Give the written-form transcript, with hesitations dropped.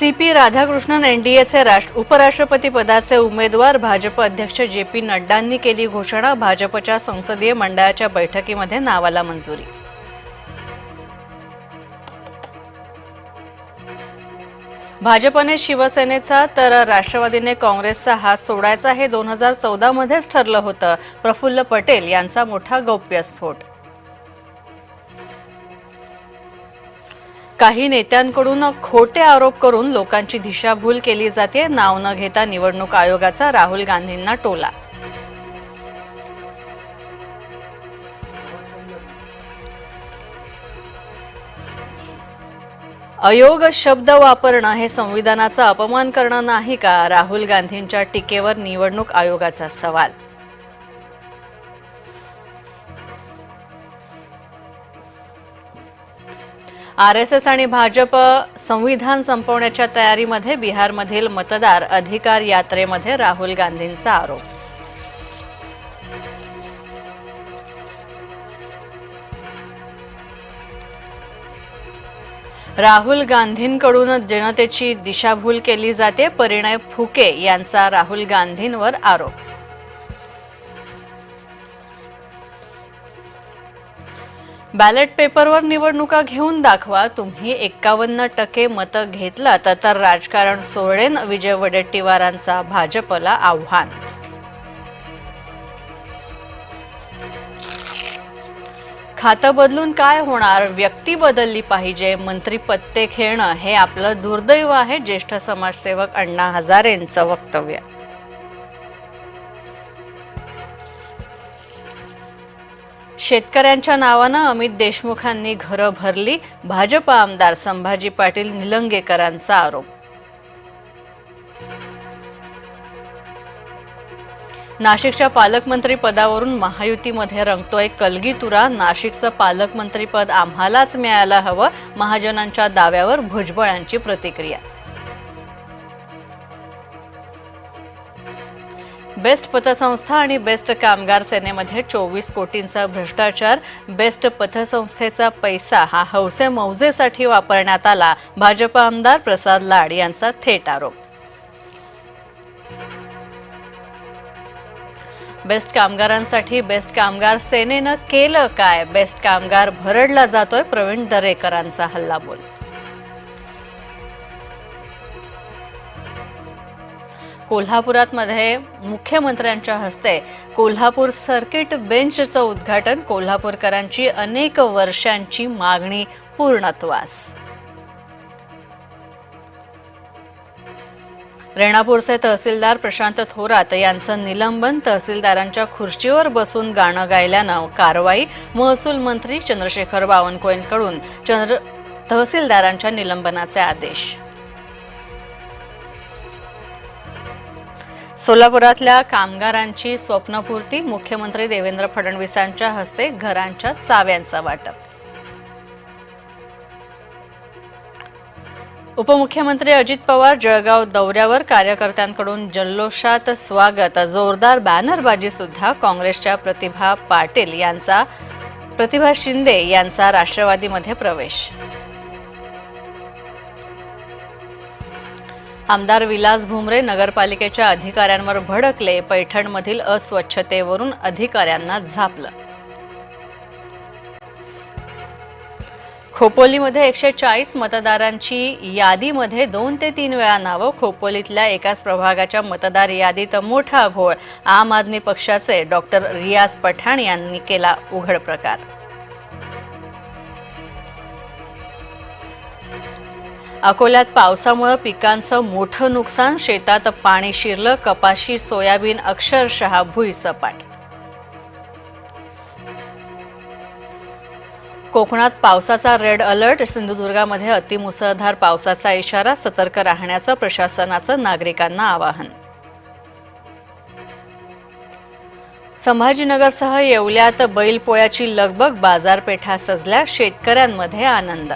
CP Radhakrishnan एनडीएचे उपराष्ट्रपती पदाचे उमेदवार भाजप अध्यक्ष जे.पी. नड्डांनी केली घोषणा। भाजपच्या संसदीय मंडळाच्या बैठकीमध्ये नावाला मंजुरी। भाजपने शिवसेनेचा तर राष्ट्रवादीने काँग्रेसचा हात सोडायचा हे 2014 मध्येच ठरलं होतं। प्रफुल्ल पटेल यांचा मोठा गौप्यस्फोट। काही नेत्यांकडून खोटे आरोप करून लोकांची दिशाभूल केली जाते। नाव न घेता निवडणूक आयोगाचा राहुल गांधींना टोला। अयोग्य शब्द वापरणं हे संविधानाचा अपमान करणं नाही का? राहुल गांधींच्या टीकेवर निवडणूक आयोगाचा सवाल। आरएसएस आणि भाजप संविधान संपवण्याच्या तयारीमध्ये। बिहारमधील मतदार अधिकार यात्रेमध्ये राहुल गांधींचा आरोप। राहुल गांधींकडून जनतेची दिशाभूल केली जाते। परिणय फुके यांचा राहुल गांधींवर आरोप। बॅलेट पेपरवर निवडणुका घेऊन दाखवा। तुम्ही 51% मतं घेतलात तर राजकारण सोडेन। विजय वडेट्टीवारांचा भाजपला आव्हान। खातं बदलून काय होणार? व्यक्ती बदलली पाहिजे। मंत्री पत्ते खेळणं हे आपलं दुर्दैव आहे। ज्येष्ठ समाजसेवक अण्णा हजारेंचं वक्तव्य। शेतकऱ्यांच्या नावानं अमित देशमुखांनी घरं भरली। भाजप आमदार संभाजी पाटील निलंगेकरांचा आरोप। नाशिकच्या पालकमंत्री पदावरून महायुतीमध्ये रंगतोय कलगीतुरा। नाशिकचं पालकमंत्रीपद आम्हालाच मिळायला हवं। महाजनांच्या दाव्यावर भुजबळांची प्रतिक्रिया। बेस्ट पतसंस्था आणि बेस्ट कामगार सेनेमध्ये 24 कोटींचा भ्रष्टाचार। बेस्ट पतसंस्थेचा पैसा हा हौसे मौजेसाठी वापरण्यात आला। भाजप आमदार प्रसाद लाड यांचा थेट आरोप। बेस्ट कामगारांसाठी बेस्ट कामगार सेनेनं केलं काय? बेस्ट कामगार भरडला जातोय। प्रवीण दरेकरांचा हल्लाबोल। कोल्हापुरात मध्ये मुख्यमंत्र्यांच्या हस्ते कोल्हापूर सर्किट बेंचचं उद्घाटन। कोल्हापूरकरांची अनेक वर्षांची मागणी पूर्णत्वास। रेणापूरचे तहसीलदार प्रशांत थोरात यांचं निलंबन। तहसीलदारांच्या खुर्चीवर बसून गाणं गायल्यानं कारवाई। महसूल मंत्री चंद्रशेखर बावनकुळेंकडून तहसीलदारांच्या निलंबनाचे आदेश। सोलापुरातल्या कामगारांची स्वप्नपूर्ती। मुख्यमंत्री देवेंद्र फडणवीसांच्या हस्ते घरांच्या चाव्यांचं वाटप। उपमुख्यमंत्री अजित पवार जळगाव दौऱ्यावर। कार्यकर्त्यांकडून जल्लोषात स्वागत। जोरदार बॅनरबाजी सुद्धा। काँग्रेसच्या प्रतिभा शिंदे यांचा राष्ट्रवादीमध्ये प्रवेश। आमदार विलास भुमरे नगरपालिकेच्या अधिकाऱ्यांवर भडकले। पैठणमधील अस्वच्छतेवरून अधिकाऱ्यांना झापलं। खोपोलीमध्ये 140 मतदारांची यादीमध्ये 2 ते 3 वेळा नावं। खोपोलीतल्या एकाच प्रभागाच्या मतदार यादीत मोठा घोळ। आम आदमी पक्षाचे डॉक्टर रियाज पठाण यांनी केला उघड प्रकार। अकोल्यात पावसामुळे पिकांचं मोठं नुकसान। शेतात पाणी शिरलं। कपाशी सोयाबीन अक्षरशः भुईसपाट। कोकणात पावसाचा रेड अलर्ट। सिंधुदुर्गामध्ये अतिमुसळधार पावसाचा इशारा। सतर्क राहण्याचं प्रशासनाचं नागरिकांना आवाहन। संभाजीनगरसह येवल्यात बैलपोळ्याची लगबग। बाजारपेठा सजल्या। शेतकऱ्यांमध्ये आनंद।